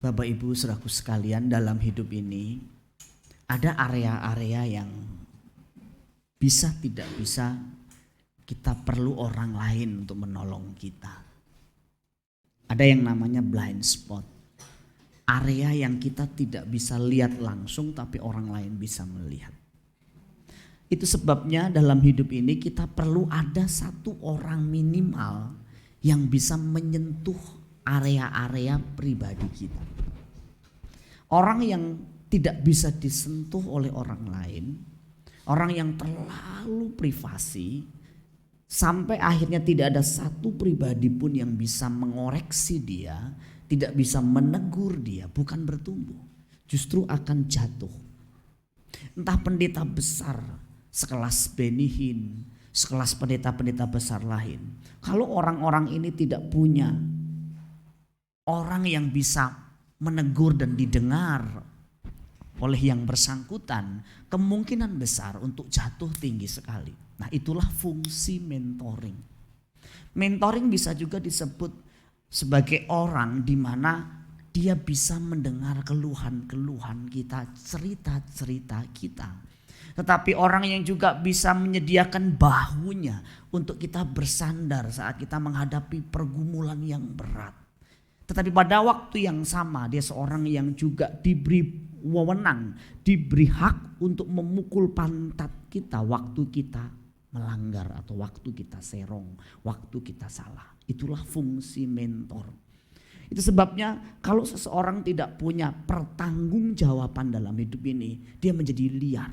Bapak Ibu saudaraku sekalian, dalam hidup ini ada area-area yang bisa tidak bisa kita perlu orang lain untuk menolong kita. Ada yang namanya blind spot. Area yang kita tidak bisa lihat langsung tapi orang lain bisa melihat. Itu sebabnya dalam hidup ini kita perlu ada satu orang minimal yang bisa menyentuh area-area pribadi kita. Orang yang tidak bisa disentuh oleh orang lain, orang yang terlalu privasi, sampai akhirnya tidak ada satu pribadi pun yang bisa mengoreksi dia, tidak bisa menegur dia, bukan bertumbuh, justru akan jatuh. Entah pendeta besar sekelas Benny Hinn, sekelas pendeta-pendeta besar lain, kalau orang-orang ini tidak punya orang yang bisa menegur dan didengar oleh yang bersangkutan, kemungkinan besar untuk jatuh tinggi sekali. Nah, itulah fungsi mentoring. Mentoring bisa juga disebut sebagai orang di mana dia bisa mendengar keluhan-keluhan kita, cerita-cerita kita. Tetapi orang yang juga bisa menyediakan bahunya untuk kita bersandar saat kita menghadapi pergumulan yang berat. Tetapi pada waktu yang sama dia seorang yang juga diberi wewenang, diberi hak untuk memukul pantat kita waktu kita melanggar atau waktu kita serong, waktu kita salah. Itulah fungsi mentor. Itu sebabnya kalau seseorang tidak punya pertanggungjawaban dalam hidup ini, dia menjadi liar.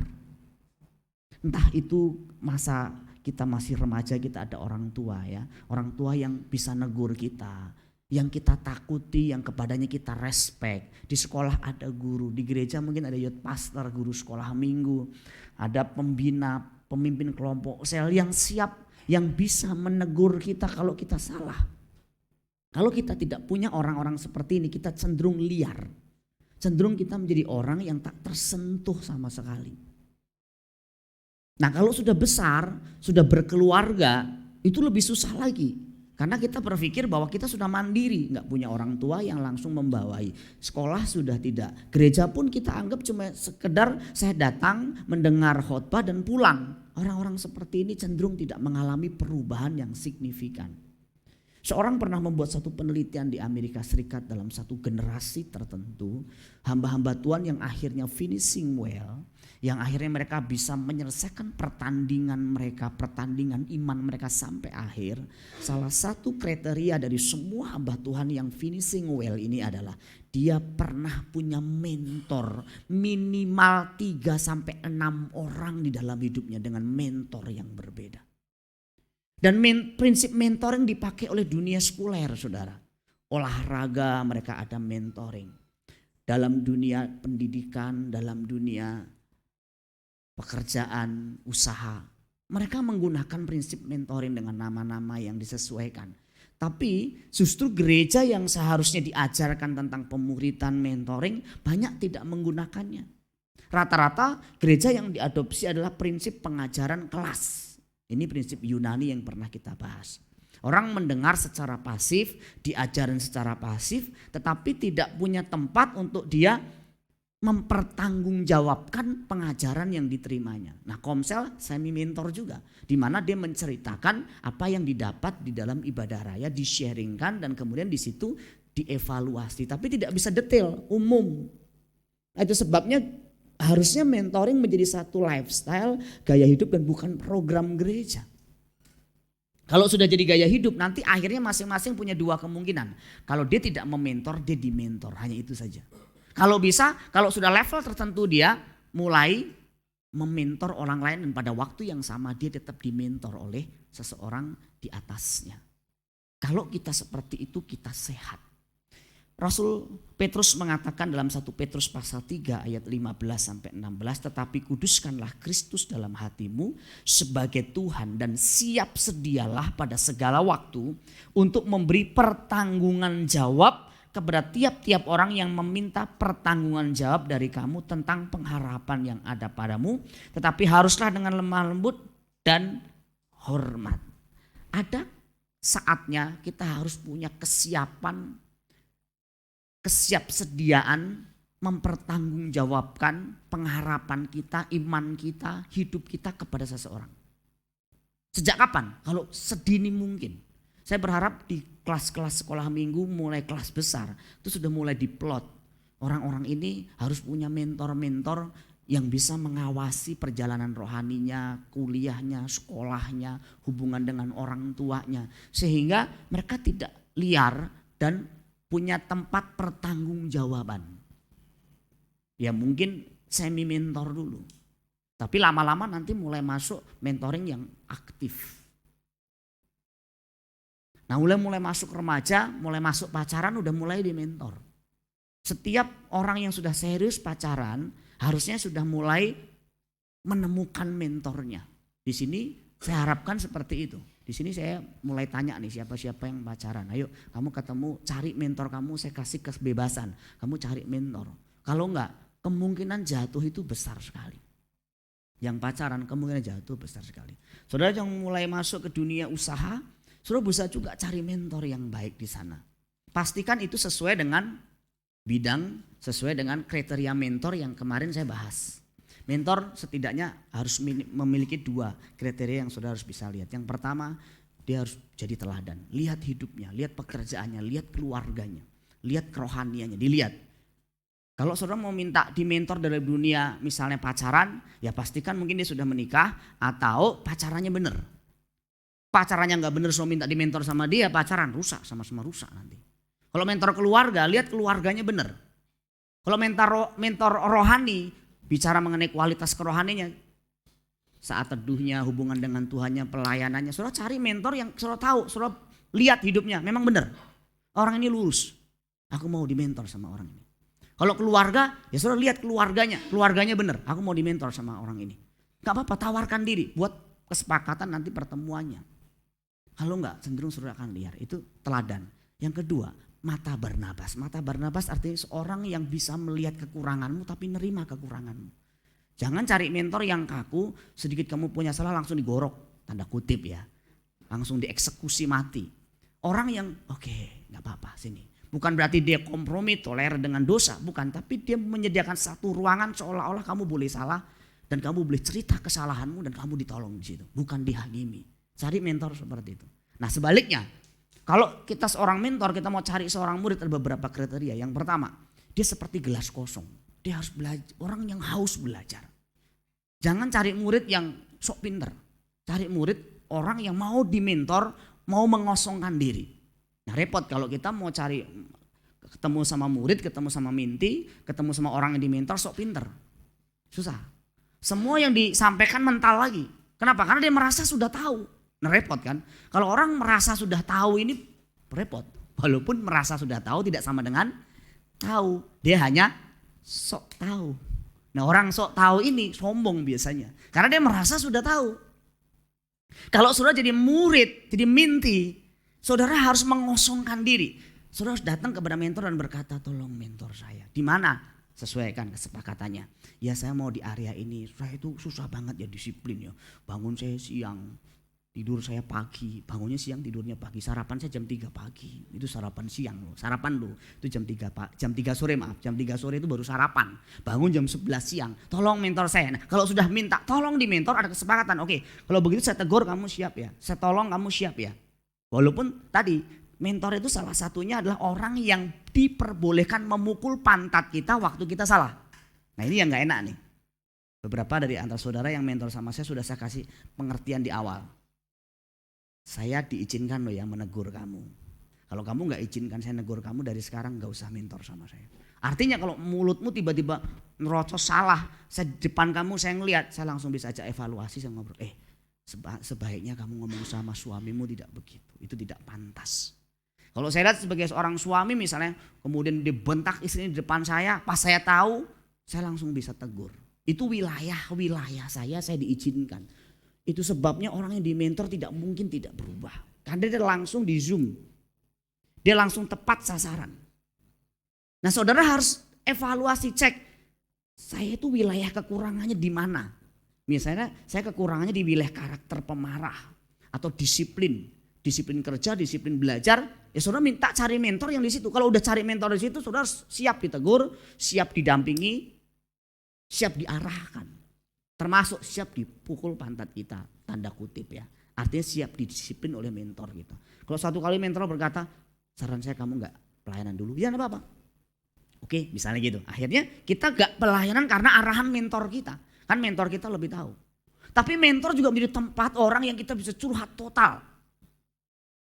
Entah itu masa kita masih remaja, kita ada orang tua ya, orang tua yang bisa negur kita, yang kita takuti, yang kepadanya kita respect. Di sekolah ada guru, di gereja mungkin ada youth pastor, guru sekolah minggu, ada pembina, pemimpin kelompok sel yang siap, yang bisa menegur kita kalau kita salah. Kalau kita tidak punya orang-orang seperti ini, kita cenderung liar, cenderung kita menjadi orang yang tak tersentuh sama sekali. Nah, kalau sudah besar, sudah berkeluarga, itu lebih susah lagi. Karena kita berpikir bahwa kita sudah mandiri, nggak punya orang tua yang langsung membawai. Sekolah sudah tidak, gereja pun kita anggap cuma sekedar saya datang, mendengar khotbah dan pulang. Orang-orang seperti ini cenderung tidak mengalami perubahan yang signifikan. Seorang pernah membuat satu penelitian di Amerika Serikat dalam satu generasi tertentu, hamba-hamba Tuhan yang akhirnya finishing well, yang akhirnya mereka bisa menyelesaikan pertandingan mereka, pertandingan iman mereka sampai akhir. Salah satu kriteria dari semua hamba Tuhan yang finishing well ini adalah dia pernah punya mentor, minimal 3-6 orang di dalam hidupnya dengan mentor yang berbeda. Dan prinsip mentoring dipakai oleh dunia sekuler, saudara. Olahraga mereka ada mentoring. Dalam dunia pendidikan, dalam dunia pekerjaan, usaha. Mereka menggunakan prinsip mentoring dengan nama-nama yang disesuaikan. Tapi justru gereja yang seharusnya diajarkan tentang pemuritan mentoring banyak tidak menggunakannya. Rata-rata gereja yang diadopsi adalah prinsip pengajaran kelas. Ini prinsip Yunani yang pernah kita bahas. Orang mendengar secara pasif, diajarin secara pasif, tetapi tidak punya tempat untuk dia mempertanggungjawabkan pengajaran yang diterimanya. Nah, Komsel semi mentor juga, di mana dia menceritakan apa yang didapat di dalam ibadah raya, di-sharingkan dan kemudian di situ dievaluasi, tapi tidak bisa detail, umum. Itu sebabnya harusnya mentoring menjadi satu lifestyle, gaya hidup dan bukan program gereja. Kalau sudah jadi gaya hidup, nanti akhirnya masing-masing punya dua kemungkinan. Kalau dia tidak mementor, dia dimentor, hanya itu saja. Kalau bisa, kalau sudah level tertentu dia mulai mementor orang lain dan pada waktu yang sama dia tetap dimentor oleh seseorang di atasnya. Kalau kita seperti itu kita sehat. Rasul Petrus mengatakan dalam 1 Petrus pasal 3 ayat 15-16, tetapi kuduskanlah Kristus dalam hatimu sebagai Tuhan dan siap sedialah pada segala waktu untuk memberi pertanggungan jawab kepada tiap-tiap orang yang meminta pertanggungan jawab dari kamu tentang pengharapan yang ada padamu, tetapi haruslah dengan lemah lembut dan hormat. Ada saatnya kita harus punya kesiapan kesiapsediaan mempertanggungjawabkan pengharapan kita, iman kita, hidup kita kepada seseorang. Sejak kapan? Kalau sedini mungkin. Saya berharap di kelas-kelas sekolah minggu mulai kelas besar itu sudah mulai diplot. Orang-orang ini harus punya mentor-mentor yang bisa mengawasi perjalanan rohaninya, kuliahnya, sekolahnya, hubungan dengan orang tuanya. Sehingga mereka tidak liar dan punya tempat pertanggungjawaban. Ya mungkin semi mentor dulu. Tapi lama-lama nanti mulai masuk mentoring yang aktif. Nah mulai masuk remaja, mulai masuk pacaran udah mulai di mentor. Setiap orang yang sudah serius pacaran harusnya sudah mulai menemukan mentornya. Di sini saya harapkan seperti itu. Di sini saya mulai tanya nih siapa-siapa yang pacaran. Ayo kamu ketemu cari mentor kamu, saya kasih kebebasan. Kamu cari mentor. Kalau enggak kemungkinan jatuh itu besar sekali. Yang pacaran kemungkinan jatuh besar sekali. Saudara yang mulai masuk ke dunia usaha, saudara bisa juga cari mentor yang baik di sana. Pastikan itu sesuai dengan bidang, sesuai dengan kriteria mentor yang kemarin saya bahas. Mentor setidaknya harus memiliki 2 kriteria yang saudara harus bisa lihat. Yang pertama, dia harus jadi teladan. Lihat hidupnya, lihat pekerjaannya, lihat keluarganya, lihat kerohaniannya, dilihat. Kalau saudara mau minta di mentor dari dunia misalnya pacaran, ya pastikan mungkin dia sudah menikah atau pacarannya benar. Pacarannya nggak benar, so minta di mentor sama dia, pacaran rusak, sama-sama rusak nanti. Kalau mentor keluarga, lihat keluarganya benar. Kalau mentor rohani, bicara mengenai kualitas kerohaninya, saat teduhnya, hubungan dengan Tuhannya, pelayanannya, saudara cari mentor yang saudara tahu, saudara lihat hidupnya, memang benar. Orang ini lurus, aku mau di mentor sama orang ini. Kalau keluarga, ya saudara lihat keluarganya benar. Aku mau dimentor sama orang ini. Gak apa-apa, tawarkan diri buat kesepakatan nanti pertemuannya. Kalau enggak, cenderung saudara akan liar. Itu teladan. Yang kedua, mata Barnabas. Mata Barnabas artinya seorang yang bisa melihat kekuranganmu tapi nerima kekuranganmu. Jangan cari mentor yang kaku, sedikit kamu punya salah langsung digorok. Tanda kutip ya. Langsung dieksekusi mati. Orang yang oke, gak apa-apa sini. Bukan berarti dia kompromi, toleran dengan dosa. Bukan, tapi dia menyediakan satu ruangan seolah-olah kamu boleh salah. Dan kamu boleh cerita kesalahanmu dan kamu ditolong di situ. Bukan dihakimi. Cari mentor seperti itu. Nah sebaliknya, kalau kita seorang mentor, kita mau cari seorang murid ada beberapa kriteria. Yang pertama, dia seperti gelas kosong. Dia harus belajar, orang yang haus belajar. Jangan cari murid yang sok pinter. Cari murid orang yang mau dimentor, mau mengosongkan diri. Nah repot kalau kita mau cari ketemu sama murid, ketemu sama minti, ketemu sama orang yang dimentor sok pinter. Susah. Semua yang disampaikan mental lagi. Kenapa? Karena dia merasa sudah tahu. Nah repot kan. Kalau orang merasa sudah tahu ini repot. Walaupun merasa sudah tahu tidak sama dengan tahu. Dia hanya sok tahu. Nah orang sok tahu ini sombong biasanya. Karena dia merasa sudah tahu. Kalau sudah jadi murid, jadi minti, saudara harus mengosongkan diri. Saudara harus datang kepada mentor dan berkata, tolong mentor saya. Di mana? Sesuaikan kesepakatannya. Ya saya mau di area ini. Saya itu susah banget ya disiplin ya. Bangun saya siang, tidur saya pagi. Bangunnya siang, tidurnya pagi. Sarapan saya jam 3 pagi. Itu sarapan siang loh. Sarapan loh. Itu jam 3 sore maaf. Jam 3 sore itu baru sarapan. Bangun jam 11 siang. Tolong mentor saya. Nah, kalau sudah minta tolong di mentor ada kesepakatan. Oke, kalau begitu saya tegur kamu siap ya. Saya tolong kamu siap ya. Walaupun tadi mentor itu salah satunya adalah orang yang diperbolehkan memukul pantat kita waktu kita salah. Nah ini yang gak enak nih. Beberapa dari antara saudara yang mentor sama saya sudah saya kasih pengertian di awal. Saya diizinkan loh yang menegur kamu. Kalau kamu gak izinkan saya negur kamu dari sekarang gak usah mentor sama saya. Artinya kalau mulutmu tiba-tiba nerocos salah, saya di depan kamu saya ngelihat, saya langsung bisa ajak evaluasi, saya ngobrol. Sebaiknya kamu ngomong sama suamimu tidak begitu. Itu tidak pantas. Kalau saya lihat sebagai seorang suami misalnya kemudian dibentak istrinya di depan saya, pas saya tahu saya langsung bisa tegur. Itu wilayah saya diizinkan. Itu sebabnya orang yang dimentor tidak mungkin tidak berubah. Karena dia langsung di zoom. Dia langsung tepat sasaran. Nah saudara harus evaluasi cek. Saya itu wilayah kekurangannya di mana? Misalnya saya kekurangannya di wilayah karakter pemarah atau disiplin. disiplin kerja, disiplin belajar, ya saudara minta cari mentor yang di situ. Kalau udah cari mentor di situ, saudara siap ditegur, siap didampingi, siap diarahkan. Termasuk siap dipukul pantat kita, tanda kutip ya. Artinya siap didisiplin oleh mentor kita. Kalau satu kali mentor berkata, saran saya kamu enggak pelayanan dulu, ya enggak apa-apa. Oke, misalnya gitu. Akhirnya kita enggak pelayanan karena arahan mentor kita. Kan mentor kita lebih tahu. Tapi mentor juga menjadi tempat orang yang kita bisa curhat total.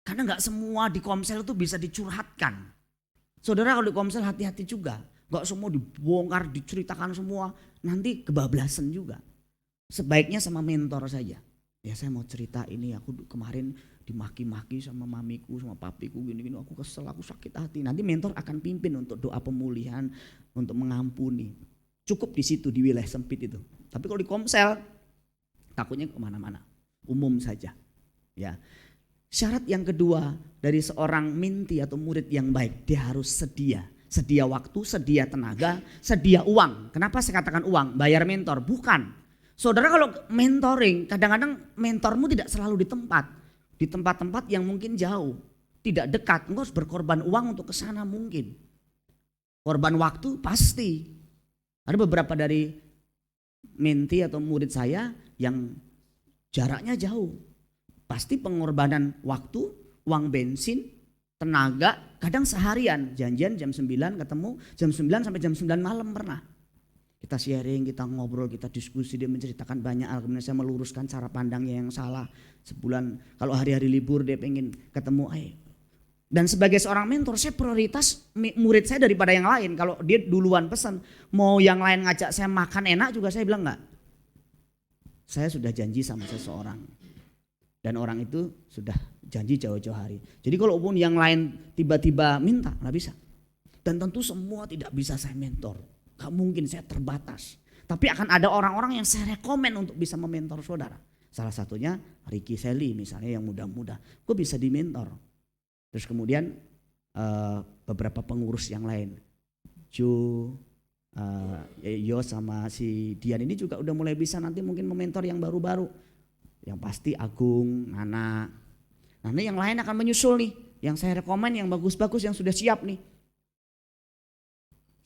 Karena enggak semua di Komsel itu bisa dicurhatkan. Saudara kalau di Komsel hati-hati juga. Enggak semua dibongkar, diceritakan semua. Nanti kebablasan juga. Sebaiknya sama mentor saja. Ya saya mau cerita ini, aku kemarin dimaki-maki sama mamiku, sama papiku gini-gini. Aku kesel, aku sakit hati. Nanti mentor akan pimpin untuk doa pemulihan, untuk mengampuni. Cukup di situ, di wilayah sempit itu. Tapi kalau di Komsel, takutnya kemana-mana. Umum saja. Ya. Syarat yang kedua dari seorang minti atau murid yang baik, dia harus sedia. Sedia waktu, sedia tenaga, sedia uang. Kenapa saya katakan uang? Bayar mentor? Bukan. Saudara kalau mentoring, kadang-kadang mentormu tidak selalu di tempat. Di tempat-tempat yang mungkin jauh. Tidak dekat, engkau harus berkorban uang untuk ke sana mungkin. Korban waktu pasti. Ada beberapa dari menti atau murid saya yang jaraknya jauh. Pasti pengorbanan waktu, uang bensin, tenaga, kadang seharian. Janjian jam 9 ketemu, jam 9 sampai jam 9 malam pernah. Kita sharing, kita ngobrol, kita diskusi, dia menceritakan banyak hal. Kemudian saya meluruskan cara pandangnya yang salah. Sebulan, kalau hari-hari libur dia pengen ketemu. Dan sebagai seorang mentor, saya prioritas murid saya daripada yang lain. Kalau dia duluan pesan, mau yang lain ngajak saya makan enak juga saya bilang enggak. Saya sudah janji sama seseorang. Dan orang itu sudah janji jauh-jauh hari. Jadi kalau pun yang lain tiba-tiba minta, nggak bisa. Dan tentu semua tidak bisa saya mentor. Gak mungkin, saya terbatas. Tapi akan ada orang-orang yang saya rekomen untuk bisa mementor saudara. Salah satunya Ricky Sally misalnya yang muda-muda. Gue bisa dimentor. Terus kemudian beberapa pengurus yang lain. Yo sama si Dian ini juga udah mulai bisa nanti mungkin mementor yang baru-baru. Yang pasti Agung, Nana. Nanti yang lain akan menyusul nih. Yang saya rekomen yang bagus-bagus yang sudah siap nih.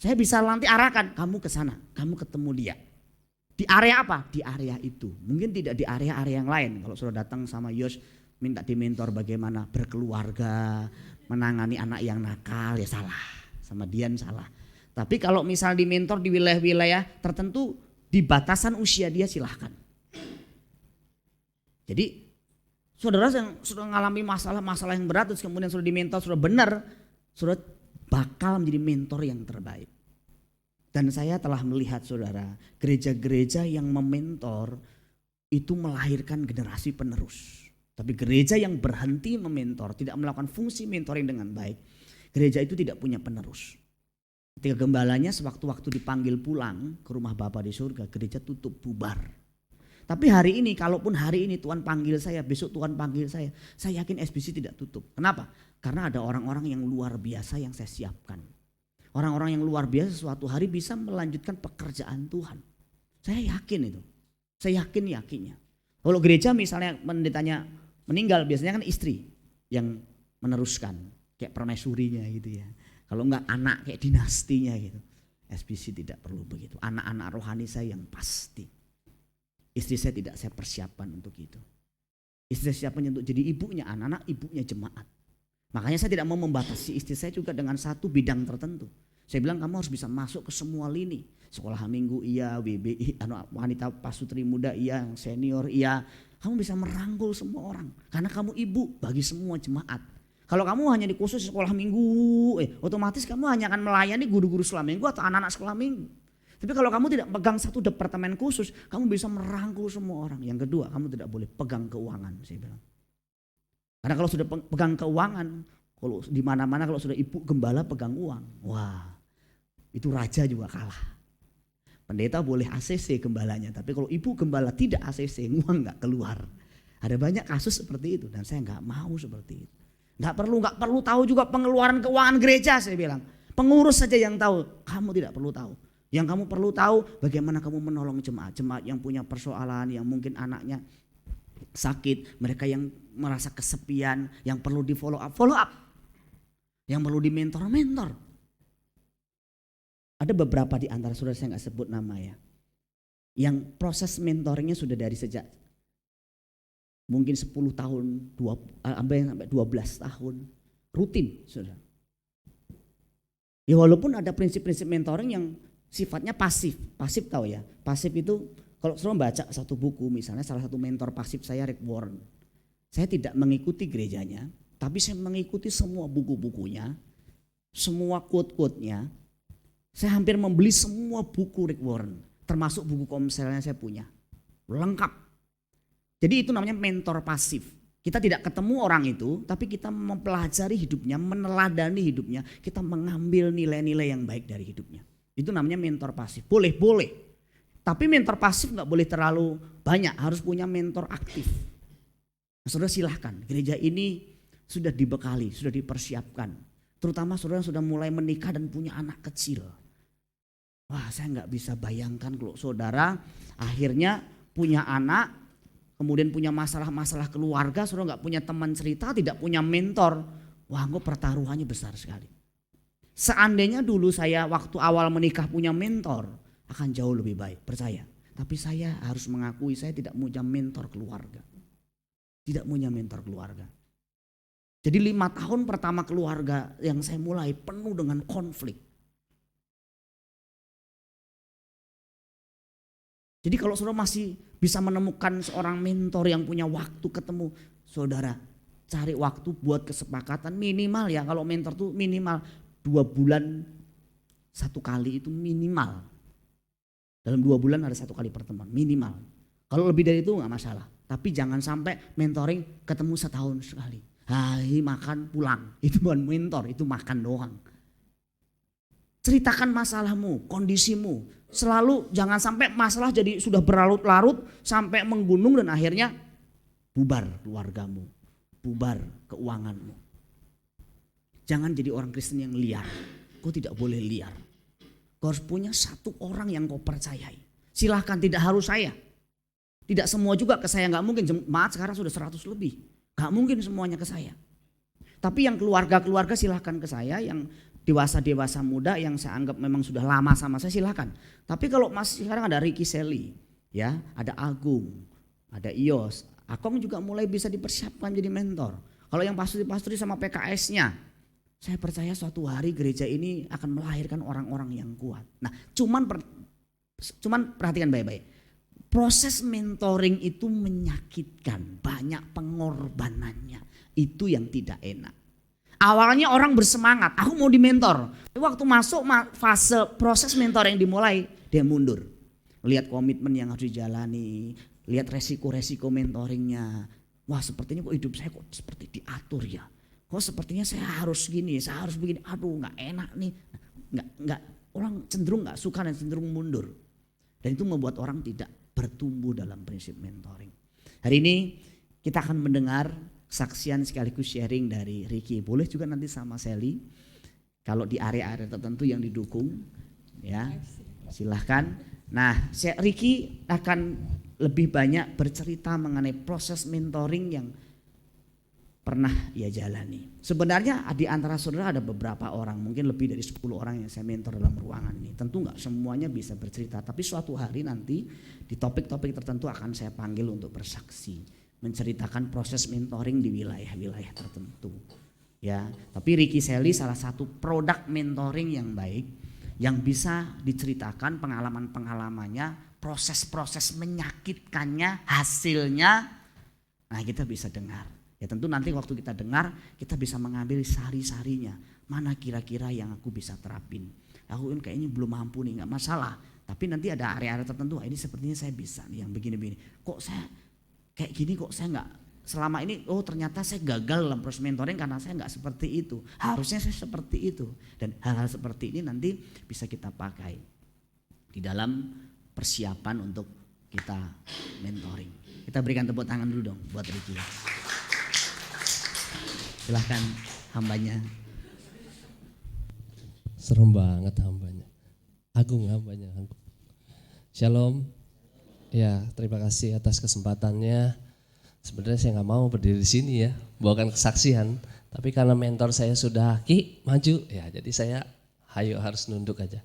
Saya bisa nanti arahkan, kamu ke sana, kamu ketemu dia. Di area apa? Di area itu. Mungkin tidak di area-area yang lain. Kalau sudah datang sama Yos minta dimentor bagaimana berkeluarga, menangani anak yang nakal, ya salah. Sama Dian salah. Tapi kalau misal dimentor di wilayah-wilayah tertentu, di batasan usia dia silahkan. Jadi saudara yang sudah mengalami masalah-masalah yang berat terus kemudian sudah dimentor, sudah benar, sudah bakal menjadi mentor yang terbaik. Dan saya telah melihat saudara, gereja-gereja yang mementor itu melahirkan generasi penerus. Tapi gereja yang berhenti mementor, tidak melakukan fungsi mentoring dengan baik, gereja itu tidak punya penerus. Ketika gembalanya sewaktu-waktu dipanggil pulang ke rumah Bapa di surga, gereja tutup, bubar. Tapi hari ini, kalaupun hari ini Tuhan panggil saya, besok Tuhan panggil saya yakin SBC tidak tutup. Kenapa? Karena ada orang-orang yang luar biasa yang saya siapkan. Orang-orang yang luar biasa suatu hari bisa melanjutkan pekerjaan Tuhan. Saya yakin itu. Saya yakinnya. Kalau gereja misalnya pendetanya meninggal, biasanya kan istri yang meneruskan. Kayak permaisurinya gitu ya. Kalau enggak anak kayak dinastinya gitu. SBC tidak perlu begitu. Anak-anak rohani saya yang pasti. Istri saya tidak saya persiapkan untuk itu. Istri saya siapkan untuk jadi ibunya anak-anak, ibunya jemaat. Makanya saya tidak mau membatasi istri saya juga dengan satu bidang tertentu. Saya bilang kamu harus bisa masuk ke semua lini. Sekolah minggu iya, WBI, wanita pasutri muda iya, senior iya. Kamu bisa merangkul semua orang. Karena kamu ibu bagi semua jemaat. Kalau kamu hanya di khusus sekolah minggu, otomatis kamu hanya akan melayani guru-guru sekolah minggu atau anak-anak sekolah minggu. Tapi kalau kamu tidak pegang satu departemen khusus, kamu bisa merangkul semua orang. Yang kedua, kamu tidak boleh pegang keuangan, saya bilang. Karena kalau sudah pegang keuangan, kalau di mana-mana kalau sudah ibu gembala pegang uang, wah, itu raja juga kalah. Pendeta boleh ACC gembalanya, tapi kalau ibu gembala tidak ACC, uang nggak keluar. Ada banyak kasus seperti itu dan saya nggak mau seperti itu. Nggak perlu tahu juga pengeluaran keuangan gereja, saya bilang. Pengurus saja yang tahu, kamu tidak perlu tahu. Yang kamu perlu tahu bagaimana kamu menolong jemaat yang punya persoalan, yang mungkin anaknya sakit, mereka yang merasa kesepian, yang perlu di follow up, yang perlu di mentor. Ada beberapa di antara saudara, saya nggak sebut nama ya, yang proses mentoringnya sudah dari sejak mungkin 10 tahun, sampai 12 tahun, rutin saudara. Ya walaupun ada prinsip-prinsip mentoring yang sifatnya pasif tahu ya. Pasif itu kalau saudara baca satu buku, misalnya salah satu mentor pasif saya Rick Warren. Saya tidak mengikuti gerejanya, tapi saya mengikuti semua buku-bukunya, semua quote-quote-nya. Saya hampir membeli semua buku Rick Warren, termasuk buku komselnya saya punya. Lengkap. Jadi itu namanya mentor pasif. Kita tidak ketemu orang itu, tapi kita mempelajari hidupnya, meneladani hidupnya, kita mengambil nilai-nilai yang baik dari hidupnya. Itu namanya mentor pasif. Boleh. Tapi mentor pasif gak boleh terlalu banyak, harus punya mentor aktif. Nah, saudara silahkan, gereja ini sudah dibekali, sudah dipersiapkan. Terutama saudara sudah mulai menikah dan punya anak kecil. Wah, saya gak bisa bayangkan kalau saudara akhirnya punya anak, kemudian punya masalah-masalah keluarga, saudara gak punya teman cerita, tidak punya mentor. Wah, kok pertaruhannya besar sekali. Seandainya dulu saya waktu awal menikah punya mentor, akan jauh lebih baik, percaya. Tapi saya harus mengakui saya tidak punya mentor keluarga. Tidak punya mentor keluarga. Jadi 5 tahun pertama keluarga yang saya mulai penuh dengan konflik. Jadi kalau saudara masih bisa menemukan seorang mentor yang punya waktu ketemu, saudara cari waktu buat kesepakatan minimal ya. Kalau mentor tuh minimal 2 bulan 1 kali, itu minimal. Dalam 2 bulan ada 1 kali pertemuan minimal. Kalau lebih dari itu gak masalah. Tapi jangan sampai mentoring ketemu setahun sekali. Hai makan pulang, itu bukan mentor, itu makan doang. Ceritakan masalahmu, kondisimu. Selalu jangan sampai masalah jadi sudah berlarut-larut sampai menggunung dan akhirnya bubar keluargamu, bubar keuanganmu. Jangan jadi orang Kristen yang liar. Kau tidak boleh liar. Kau harus punya satu orang yang kau percayai. Silahkan, tidak harus saya. Tidak semua juga ke saya, gak mungkin. Jemaat sekarang sudah 100 lebih. Gak mungkin semuanya ke saya. Tapi yang keluarga-keluarga silahkan ke saya, yang dewasa-dewasa muda yang saya anggap memang sudah lama sama saya silahkan. Tapi kalau masih sekarang ada Ricky Sally, ya, ada Agung, ada Ios, Akong juga mulai bisa dipersiapkan jadi mentor. Kalau yang pastor-pastor sama PKS-nya, saya percaya suatu hari gereja ini akan melahirkan orang-orang yang kuat. Nah, cuman perhatikan baik-baik. Proses mentoring itu menyakitkan, banyak pengorbanannya. Itu yang tidak enak. Awalnya orang bersemangat, aku mau dimentor. Waktu masuk fase proses mentor yang dimulai, dia mundur. Lihat komitmen yang harus dijalani, lihat resiko-resiko mentoringnya. Wah, sepertinya kok hidup saya kok seperti diatur ya. Kok sepertinya saya harus gini, saya harus begini. Aduh, nggak enak nih. Nggak, orang cenderung nggak suka dan cenderung mundur. Dan itu membuat orang tidak bertumbuh dalam prinsip mentoring. Hari ini kita akan mendengar saksian sekaligus sharing dari Ricky. Boleh juga nanti sama Sally. Kalau di area-area tertentu yang didukung, ya silahkan. Nah, Ricky akan lebih banyak bercerita mengenai proses mentoring yang pernah ia jalani. Sebenarnya di antara saudara ada beberapa orang, mungkin lebih dari 10 orang yang saya mentor dalam ruangan ini. Tentu gak semuanya bisa bercerita, tapi suatu hari nanti di topik-topik tertentu akan saya panggil untuk bersaksi, menceritakan proses mentoring di wilayah-wilayah tertentu. Ya, tapi Ricky Sally salah satu produk mentoring yang baik, yang bisa diceritakan pengalaman-pengalamannya, proses-proses menyakitkannya, hasilnya. Nah, kita bisa dengar. Ya tentu nanti waktu kita dengar, kita bisa mengambil sari-sarinya. Mana kira-kira yang aku bisa terapin. Aku ini kayaknya belum mampu nih, gak masalah. Tapi nanti ada area-area tertentu, ini sepertinya saya bisa nih yang begini-begini. Kok saya kayak gini, kok saya gak selama ini, oh ternyata saya gagal dalam proses mentoring karena saya gak seperti itu. Harusnya saya seperti itu. Dan hal-hal seperti ini nanti bisa kita pakai di dalam persiapan untuk kita mentoring. Kita berikan tepuk tangan dulu dong buat Ricky. Silahkan hambanya. Serem banget hambanya. Agung hambanya. Shalom. Ya, terima kasih atas kesempatannya. Sebenarnya saya nggak mau berdiri di sini ya, bawakan kesaksian. Tapi karena mentor saya sudah, Ki maju, ya jadi saya harus nunduk aja.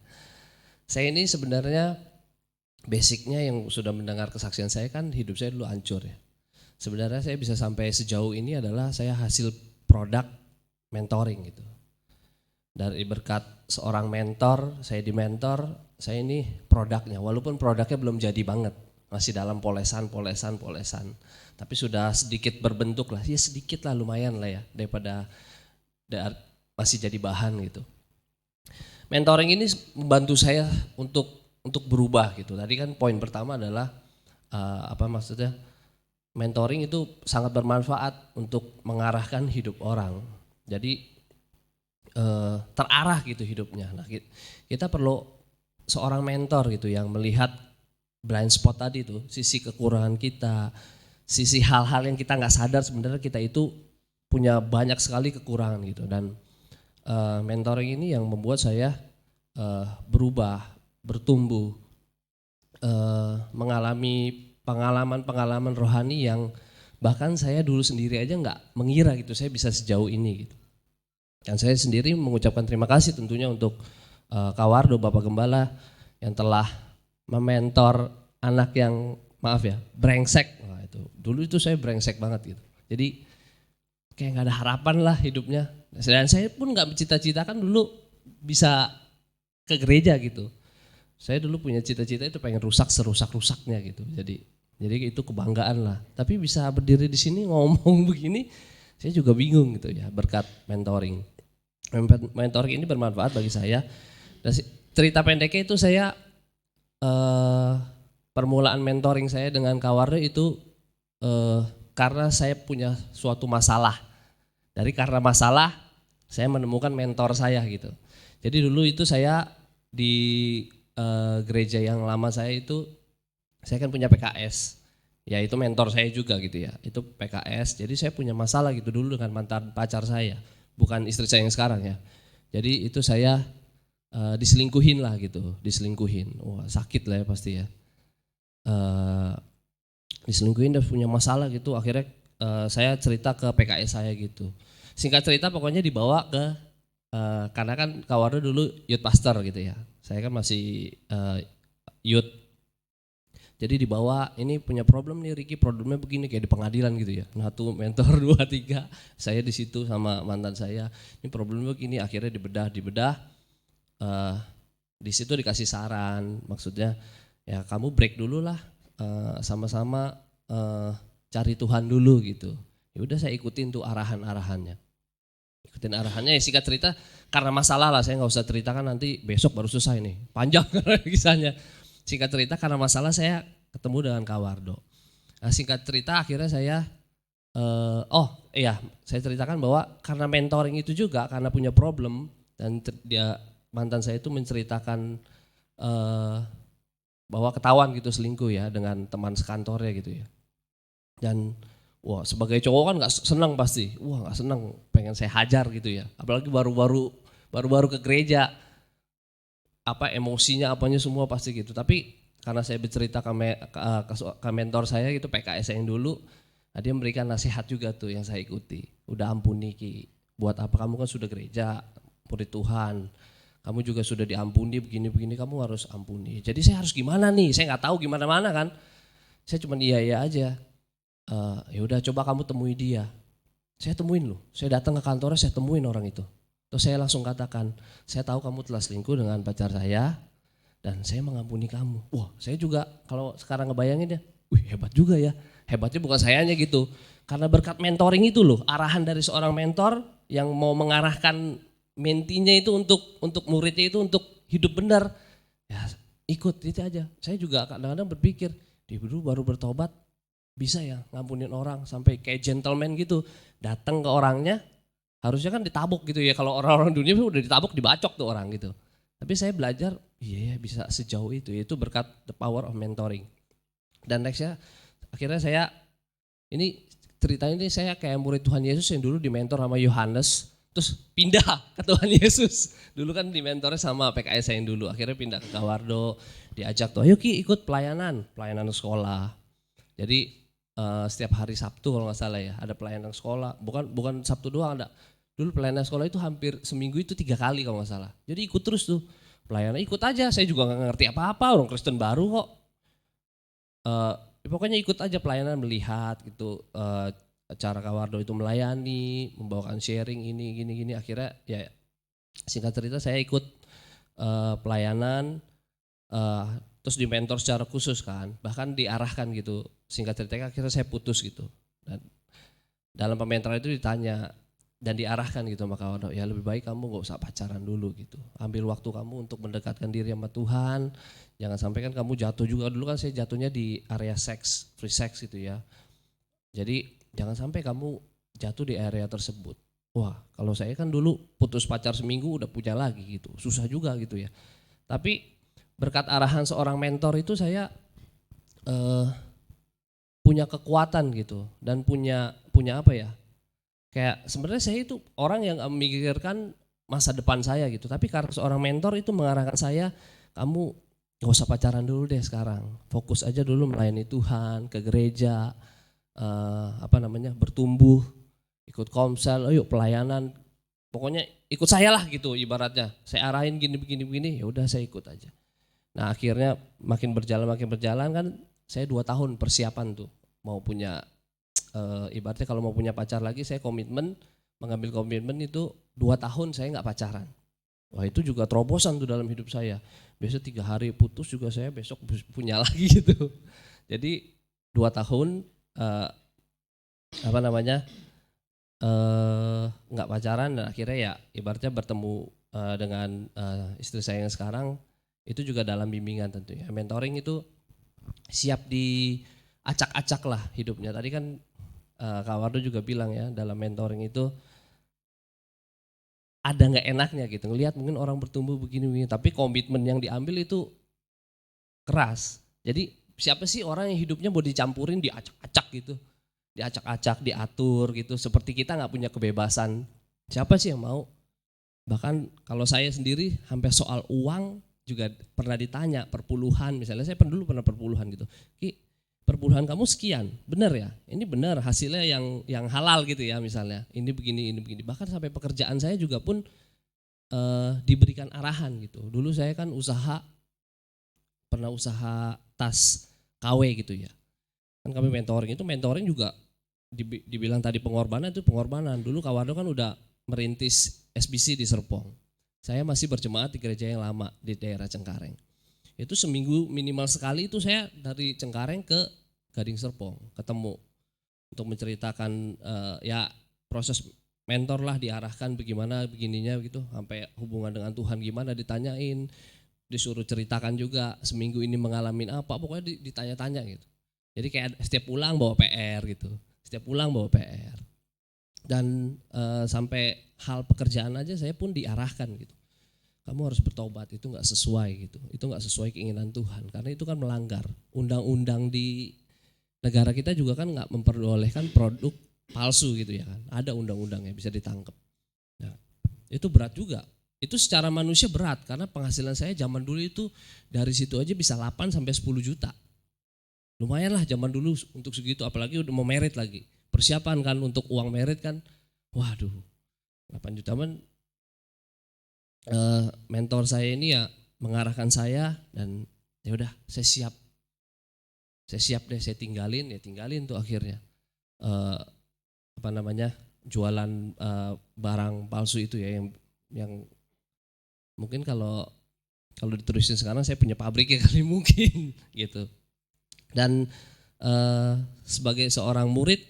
Saya ini sebenarnya basicnya yang sudah mendengar kesaksian saya kan hidup saya dulu hancur ya. Sebenarnya saya bisa sampai sejauh ini adalah saya hasil produk mentoring gitu. Dari berkat seorang mentor, saya dimentor, saya ini produknya. Walaupun produknya belum jadi banget, masih dalam polesan. Tapi sudah sedikit berbentuk lah, ya sedikit lah lumayan lah ya daripada masih jadi bahan gitu. Mentoring ini membantu saya untuk berubah gitu. Tadi kan poin pertama adalah maksudnya mentoring itu sangat bermanfaat untuk mengarahkan hidup orang. Jadi terarah gitu hidupnya. Nah, kita perlu seorang mentor gitu yang melihat blind spot tadi tuh, sisi kekurangan kita, sisi hal-hal yang kita nggak sadar sebenarnya kita itu punya banyak sekali kekurangan gitu. Dan mentoring ini yang membuat saya berubah, bertumbuh, mengalami pengalaman-pengalaman rohani yang bahkan saya dulu sendiri aja nggak mengira gitu saya bisa sejauh ini gitu. Dan saya sendiri mengucapkan terima kasih tentunya untuk Kak Wardo, Bapak Gembala yang telah mementor anak yang brengsek. Wah, dulu itu saya brengsek banget gitu. Jadi kayak nggak ada harapan lah hidupnya. Dan saya pun nggak mencita-citakan dulu bisa ke gereja gitu. Saya dulu punya cita-cita itu pengen rusak serusak-rusaknya gitu. Jadi itu kebanggaan lah. Tapi bisa berdiri di sini ngomong begini, saya juga bingung gitu ya berkat mentoring. Mentoring ini bermanfaat bagi saya. Dan cerita pendeknya itu saya permulaan mentoring saya dengan Kak Wardo itu karena saya punya suatu masalah. Dari karena masalah saya menemukan mentor saya gitu. Jadi dulu itu saya di gereja yang lama saya itu saya kan punya PKS. Ya itu mentor saya juga gitu ya. Itu PKS. Jadi saya punya masalah gitu dulu dengan mantan pacar saya. Bukan istri saya yang sekarang ya. Jadi itu saya diselingkuhin lah gitu. Diselingkuhin. Wah sakit lah ya pasti ya. Diselingkuhin dan punya masalah gitu. Akhirnya saya cerita ke PKS saya gitu. Singkat cerita pokoknya dibawa ke karena kan Kak Wardo dulu youth pastor gitu ya. Saya kan masih youth. Jadi dibawa ini punya problem nih Ricky, problemnya begini kayak di pengadilan gitu ya. Nah tuh mentor 2, 3, saya di situ sama mantan saya. Ini problemnya begini, akhirnya dibedah. Di situ dikasih saran, maksudnya ya kamu break dulu lah, sama-sama cari Tuhan dulu gitu. Ya udah saya ikutin tuh arahannya. Ikutin arahannya ya singkat cerita karena masalah lah saya nggak usah ceritakan nanti besok baru selesai nih panjang kisahnya. Singkat cerita karena masalah saya ketemu dengan Kak Wardo. Nah, singkat cerita akhirnya saya saya ceritakan bahwa karena mentoring itu juga karena punya problem dan dia mantan saya itu menceritakan bahwa ketahuan gitu selingkuh ya dengan teman sekantornya gitu ya. Dan wah sebagai cowok kan nggak senang pasti, nggak senang pengen saya hajar gitu ya. Apalagi baru ke gereja. Emosinya apanya semua pasti gitu. Tapi karena saya bercerita ke mentor saya gitu PKS yang dulu, dia memberikan nasihat juga tuh yang saya ikuti. Udah ampuni Ki, buat apa kamu kan sudah gereja, murid Tuhan. Kamu juga sudah diampuni begini-begini kamu harus ampuni. Jadi saya harus gimana nih? Saya nggak tahu gimana-mana kan. Saya cuma iya aja. Ya udah coba kamu temui dia. Saya temuin loh. Saya datang ke kantornya saya temuin orang itu. Terus saya langsung katakan, saya tahu kamu telah selingkuh dengan pacar saya dan saya mengampuni kamu. Wah saya juga kalau sekarang ngebayangin ya, hebat juga ya. Hebatnya bukan sayanya gitu. Karena berkat mentoring itu loh, arahan dari seorang mentor yang mau mengarahkan mentinya itu untuk muridnya itu untuk hidup benar. Ya ikut itu aja. Saya juga kadang-kadang berpikir, dia dulu baru bertobat bisa ya ngampunin orang sampai kayak gentleman gitu. Datang ke orangnya, harusnya kan ditabuk gitu ya, kalau orang-orang dunia udah ditabuk dibacok tuh orang gitu. Tapi saya belajar, iya ya bisa sejauh itu berkat the power of mentoring. Dan nextnya akhirnya saya, ini ceritanya ini saya kayak murid Tuhan Yesus yang dulu dimentor sama Yohanes, terus pindah ke Tuhan Yesus. Dulu kan dimentornya sama PKS saya yang dulu, akhirnya pindah ke Kak Wardo, diajak tuh, ayo Ki ikut pelayanan sekolah. Jadi setiap hari Sabtu kalau nggak salah ya, ada pelayanan sekolah. Bukan Sabtu doang ada. Dulu pelayanan sekolah itu hampir seminggu itu 3 kali kalau nggak salah. Jadi ikut terus tuh. Pelayanan ikut aja, saya juga nggak ngerti apa-apa, orang Kristen baru kok. Pokoknya ikut aja pelayanan, melihat gitu, cara Kak Wardo itu melayani, membawakan sharing ini gini. Akhirnya ya singkat cerita saya ikut pelayanan, terus di mentor secara khusus kan, bahkan diarahkan gitu. Singkat cerita akhirnya saya putus gitu. Dan dalam pementoran itu ditanya dan diarahkan gitu sama Kak Wardo, ya lebih baik kamu gak usah pacaran dulu gitu. Ambil waktu kamu untuk mendekatkan diri sama Tuhan. Jangan sampai kan kamu jatuh juga. Dulu kan saya jatuhnya di area seks, free sex gitu ya. Jadi jangan sampai kamu jatuh di area tersebut. Wah, kalau saya kan dulu putus pacar seminggu udah punya lagi gitu. Susah juga gitu ya. Tapi berkat arahan seorang mentor itu saya punya kekuatan gitu dan punya apa ya? Kayak sebenarnya saya itu orang yang memikirkan masa depan saya gitu. Tapi karena seorang mentor itu mengarahkan saya, kamu gak usah pacaran dulu deh sekarang. Fokus aja dulu melayani Tuhan, ke gereja, bertumbuh, ikut komsel, ayo pelayanan. Pokoknya ikut saya lah gitu ibaratnya. Saya arahin begini, ya udah saya ikut aja. Nah akhirnya makin berjalan kan saya 2 tahun persiapan tuh mau punya, ibaratnya kalau mau punya pacar lagi saya mengambil komitmen itu 2 tahun saya nggak pacaran. Wah itu juga terobosan tuh dalam hidup saya. Biasa 3 hari putus juga saya besok punya lagi gitu. Jadi 2 tahun nggak pacaran dan akhirnya ya ibaratnya bertemu dengan istri saya yang sekarang. Itu juga dalam bimbingan tentunya. Mentoring itu siap diacak-acak lah hidupnya. Tadi kan Kak Wardo juga bilang ya, dalam mentoring itu ada nggak enaknya gitu. Ngelihat mungkin orang bertumbuh begini, tapi komitmen yang diambil itu keras. Jadi siapa sih orang yang hidupnya mau dicampurin, diacak-acak gitu. Diacak-acak, diatur gitu. Seperti kita nggak punya kebebasan. Siapa sih yang mau? Bahkan kalau saya sendiri sampai soal uang juga pernah ditanya, perpuluhan misalnya, saya dulu pernah perpuluhan gitu. Ki, perpuluhan kamu sekian, benar ya? Ini benar hasilnya yang halal gitu ya misalnya. Ini begini. Bahkan sampai pekerjaan saya juga pun diberikan arahan gitu. Dulu saya kan pernah usaha tas KW gitu ya. Kan kami mentoring juga dibilang tadi pengorbanan itu pengorbanan. Dulu Kak Wardo kan udah merintis SBC di Serpong. Saya masih berjemaat di gereja yang lama di daerah Cengkareng. Itu seminggu minimal sekali itu saya dari Cengkareng ke Gading Serpong ketemu untuk menceritakan ya proses mentor lah, diarahkan bagaimana begininya gitu, sampai hubungan dengan Tuhan gimana ditanyain, disuruh ceritakan juga seminggu ini mengalami apa, pokoknya ditanya-tanya gitu. Jadi kayak setiap pulang bawa PR gitu, dan sampai hal pekerjaan aja saya pun diarahkan gitu. Kamu harus bertobat, itu nggak sesuai gitu, itu nggak sesuai keinginan Tuhan, karena itu kan melanggar undang-undang di negara kita juga kan nggak memperbolehkan produk palsu gitu ya kan, ada undang-undangnya bisa ditangkap. Nah, itu berat juga, itu secara manusia berat karena penghasilan saya zaman dulu itu dari situ aja bisa 8 sampai 10 juta. Lumayan lah zaman dulu untuk segitu, apalagi udah mau merit lagi. Persiapan kan untuk uang merit kan, waduh 8 juta man. Mentor saya ini ya mengarahkan saya dan ya udah saya siap deh, saya tinggalin tuh akhirnya jualan barang palsu itu ya yang mungkin kalau diterusin sekarang saya punya pabriknya kali mungkin gitu. Dan sebagai seorang murid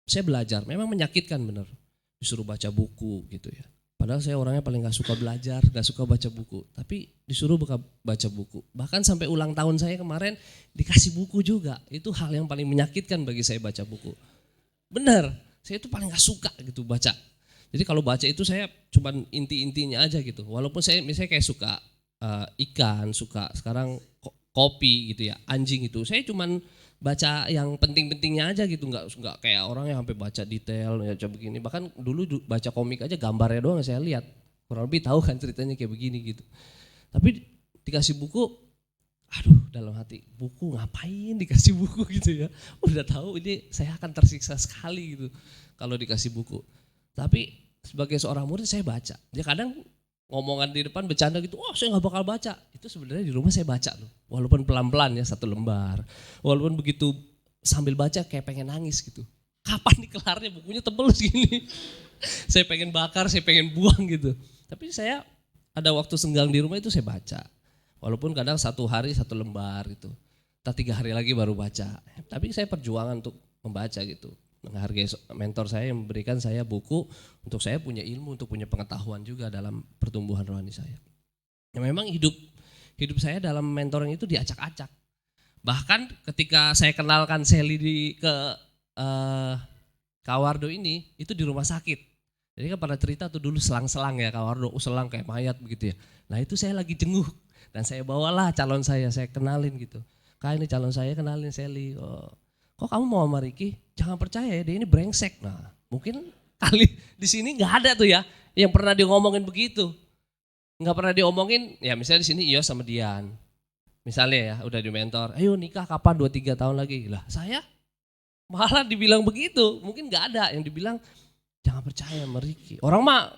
saya belajar, memang menyakitkan bener, disuruh baca buku gitu ya. Padahal saya orangnya paling gak suka belajar, gak suka baca buku. Tapi disuruh baca buku. Bahkan sampai ulang tahun saya kemarin dikasih buku juga. Itu hal yang paling menyakitkan bagi saya baca buku. Benar, saya itu paling gak suka gitu baca. Jadi kalau baca itu saya cuma inti-intinya aja gitu. Walaupun saya misalnya kayak suka ikan, suka sekarang kopi gitu ya, anjing itu. Saya cuman baca yang penting-pentingnya aja gitu, nggak kayak orang yang sampai baca detail ya coba begini. Bahkan dulu baca komik aja gambarnya doang saya lihat, kurang lebih tahu kan ceritanya kayak begini gitu. Tapi dikasih buku aduh dalam hati, buku ngapain dikasih buku gitu ya. Udah tahu ini saya akan tersiksa sekali gitu kalau dikasih buku. Tapi sebagai seorang murid saya baca. Dia kadang ngomongan di depan bercanda gitu, oh saya nggak bakal baca. Itu sebenarnya di rumah saya baca loh. Walaupun pelan-pelan ya 1 lembar. Walaupun begitu sambil baca kayak pengen nangis gitu. Kapan nih kelarnya, bukunya tebel segini. Saya pengen bakar, saya pengen buang gitu. Tapi saya ada waktu senggang di rumah itu saya baca. Walaupun kadang 1 hari 1 lembar gitu. Entah 3 hari lagi baru baca. Tapi saya perjuangan untuk membaca gitu. Menghargai mentor saya yang memberikan saya buku untuk saya punya ilmu, untuk punya pengetahuan juga dalam pertumbuhan rohani saya. Ya memang hidup saya dalam mentoring itu diacak-acak. Bahkan ketika saya kenalkan Sally ke Kawardo ini, itu di rumah sakit. Jadi kan pada cerita tuh dulu selang-selang ya Kawardo, selang kayak mayat begitu ya. Nah itu saya lagi jenguk. Dan saya bawalah calon saya kenalin gitu. Kak ini calon saya, kenalin Sally. Oh, kok kamu mau sama Ricky? Jangan percaya ya, dia ini brengsek. Nah mungkin kali di sini nggak ada tuh ya yang pernah diomongin begitu. Nggak pernah diomongin, ya misalnya di sini Iyo sama Dian. Misalnya ya udah di mentor, ayo nikah kapan 2-3 tahun lagi. Lah saya malah dibilang begitu, mungkin nggak ada yang dibilang jangan percaya sama Ricky. Orang mah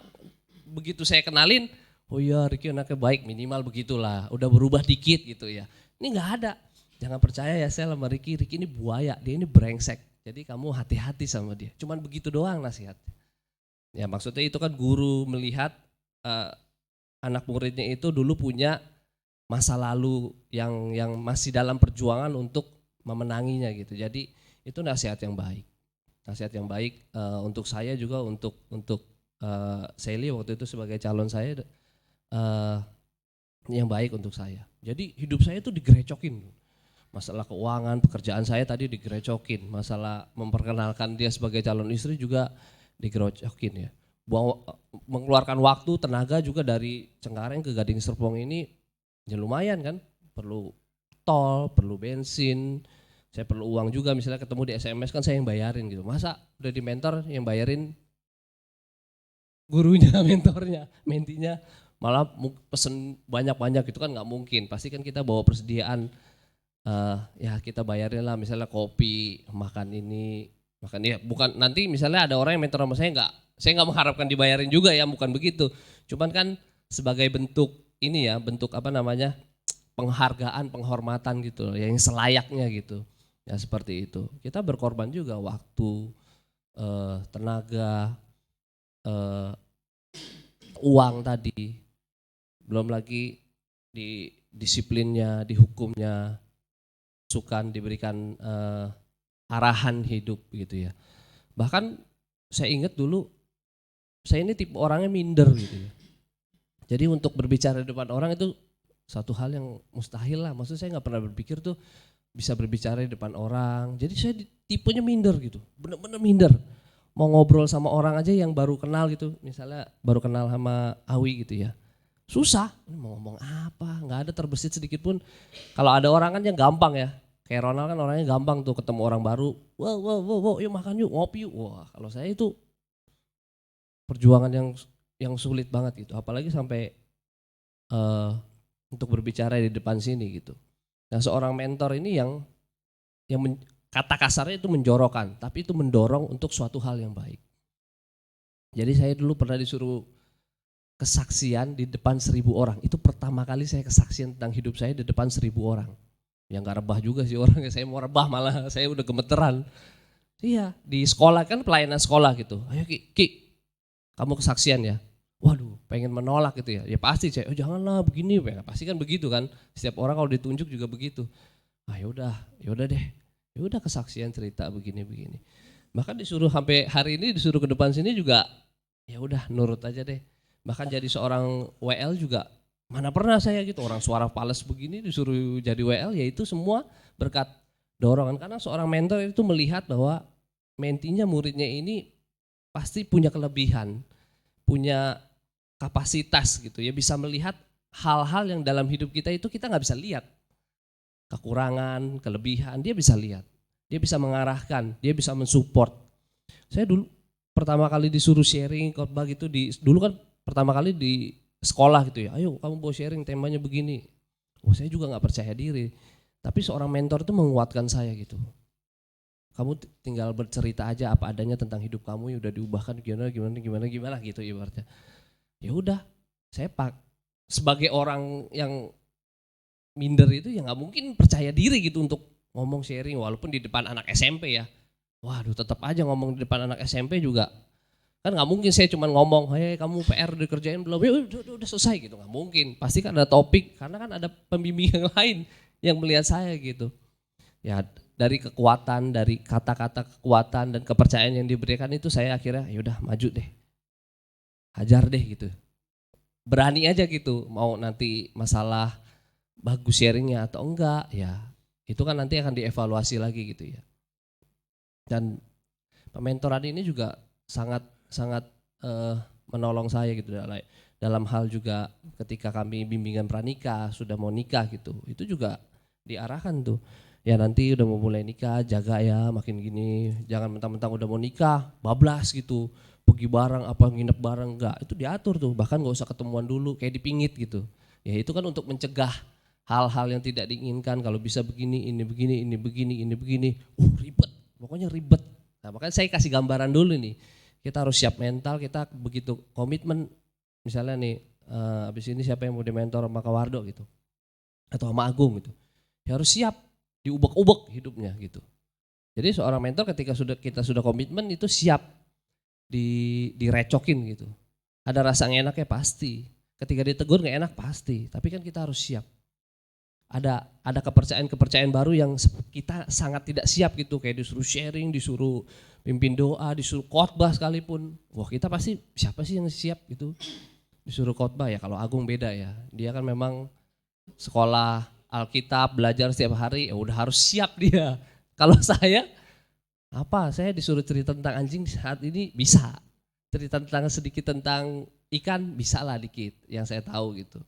begitu saya kenalin, oh iya Ricky anaknya baik, minimal begitulah. Udah berubah dikit gitu ya. Ini nggak ada. Jangan percaya ya saya sama Ricky ini buaya, dia ini brengsek. Jadi kamu hati-hati sama dia. Cuman begitu doang nasihat. Ya maksudnya itu kan guru melihat anak muridnya itu dulu punya masa lalu yang masih dalam perjuangan untuk memenanginya gitu. Jadi itu nasihat yang baik. Nasihat yang baik untuk saya juga, untuk Sally waktu itu sebagai calon saya, yang baik untuk saya. Jadi hidup saya itu digerecokin. Masalah keuangan, pekerjaan saya tadi digerecokin. Masalah memperkenalkan dia sebagai calon istri juga digerecokin ya. Mengeluarkan waktu, tenaga juga dari Cengkareng ke Gading Serpong ini ya lumayan kan. Perlu tol, perlu bensin, saya perlu uang juga, misalnya ketemu di SMS kan saya yang bayarin gitu. Masa udah di mentor yang bayarin gurunya, mentornya, mentinya, malah pesen banyak-banyak gitu kan nggak mungkin. Pasti kan kita bawa persediaan, ya kita bayarin lah misalnya kopi, makan ini, makan ya. Bukan nanti misalnya ada orang yang mentor sama saya nggak mengharapkan dibayarin juga ya, bukan begitu. Cuman kan sebagai bentuk ini ya, bentuk apa namanya, penghargaan, penghormatan gitu, yang selayaknya gitu. Ya seperti itu. Kita berkorban juga waktu, tenaga, uang tadi. Belum lagi di disiplinnya, di hukumnya, masukan, diberikan arahan hidup gitu ya. Bahkan saya ingat dulu, saya ini tipe orangnya minder gitu ya. Jadi untuk berbicara di depan orang itu satu hal yang mustahil lah. Maksudnya saya nggak pernah berpikir tuh bisa berbicara di depan orang. Jadi saya tipenya minder gitu, bener-bener minder. Mau ngobrol sama orang aja yang baru kenal gitu, misalnya baru kenal sama Awi gitu ya. Susah, mau ngomong apa, nggak ada terbesit sedikit pun. Kalau ada orang kan yang gampang ya, kayak Ronald kan orangnya gampang tuh ketemu orang baru. Wow, yuk makan yuk, ngopi yuk. Wah kalau saya itu perjuangan yang sulit banget gitu, apalagi sampai untuk berbicara di depan sini gitu. Nah seorang mentor ini yang kata kasarnya itu menjorokan, tapi itu mendorong untuk suatu hal yang baik. Jadi saya dulu pernah disuruh kesaksian di depan 1.000 orang. Itu pertama kali saya kesaksian tentang hidup saya di depan 1.000 orang. Yang gak rebah juga sih orangnya, saya mau rebah malah saya udah gemeteran. Iya, di sekolah kan pelayanan sekolah gitu. Ayo Ki, kamu kesaksian ya. Waduh, pengen menolak gitu ya. Ya pasti saya, oh janganlah begini, pasti kan begitu kan. Setiap orang kalau ditunjuk juga begitu. Ah yaudah deh. Ya udah kesaksian cerita begini. Bahkan disuruh sampai hari ini disuruh ke depan sini juga ya udah nurut aja deh. Bahkan jadi seorang WL juga mana pernah saya gitu, orang suara fals begini disuruh jadi WL, ya itu semua berkat dorongan. Karena seorang mentor itu melihat bahwa mentinya, muridnya ini pasti punya kelebihan, punya kapasitas gitu ya, bisa melihat hal-hal yang dalam hidup kita itu kita nggak bisa lihat. Kekurangan, kelebihan, dia bisa lihat. Dia bisa mengarahkan, dia bisa mensupport. Saya dulu pertama kali disuruh sharing khotbah gitu, dulu kan pertama kali di sekolah gitu ya, ayo kamu mau sharing temanya begini. Wah, saya juga nggak percaya diri. Tapi seorang mentor itu menguatkan saya gitu. Kamu tinggal bercerita aja apa adanya tentang hidup kamu yang udah diubahkan gimana gitu ibaratnya. Ya udah, saya sebagai orang yang minder itu ya nggak mungkin percaya diri gitu untuk ngomong sharing walaupun di depan anak SMP ya. Waduh, tetap aja ngomong di depan anak SMP juga. Kan nggak mungkin saya cuma ngomong, hei kamu PR dikerjain belum? Ya udah selesai gitu, nggak mungkin. Pasti kan ada topik, karena kan ada pembimbing yang lain yang melihat saya gitu. Ya dari kekuatan, dari kata-kata kekuatan dan kepercayaan yang diberikan itu saya akhirnya yaudah maju deh, hajar deh gitu. Berani aja gitu, mau nanti masalah bagus sharingnya atau enggak, ya itu kan nanti akan dievaluasi lagi gitu ya. Dan pementoran ini juga sangat menolong saya gitu dalam hal juga ketika kami bimbingan pranikah sudah mau nikah gitu, itu juga diarahkan tuh ya nanti udah mau mulai nikah jaga ya makin gini, jangan mentang-mentang udah mau nikah bablas gitu pergi bareng apa nginep bareng, enggak, itu diatur tuh, bahkan gak usah ketemuan dulu kayak dipingit gitu ya, itu kan untuk mencegah hal-hal yang tidak diinginkan. Kalau bisa begini ini begini ribet, pokoknya ribet. Nah makanya saya kasih gambaran dulu nih, kita harus siap mental, kita begitu komitmen misalnya nih habis ini siapa yang mau dimentor sama Kak Wardo gitu atau sama Agung gitu, ya harus siap diubek-ubek hidupnya gitu. Jadi seorang mentor ketika kita sudah komitmen itu siap direcokin gitu. Ada rasa nggak enaknya pasti, ketika ditegur nggak enak pasti, tapi kan kita harus siap. Ada kepercayaan baru yang kita sangat tidak siap gitu, kayak disuruh sharing, disuruh pimpin doa, disuruh khotbah sekalipun. Wah kita pasti siapa sih yang siap gitu disuruh khotbah ya. Kalau Agung beda ya, dia kan memang sekolah Alkitab belajar setiap hari, ya udah harus siap dia. Kalau saya disuruh cerita tentang anjing saat ini bisa, cerita sedikit tentang ikan bisa lah dikit yang saya tahu gitu,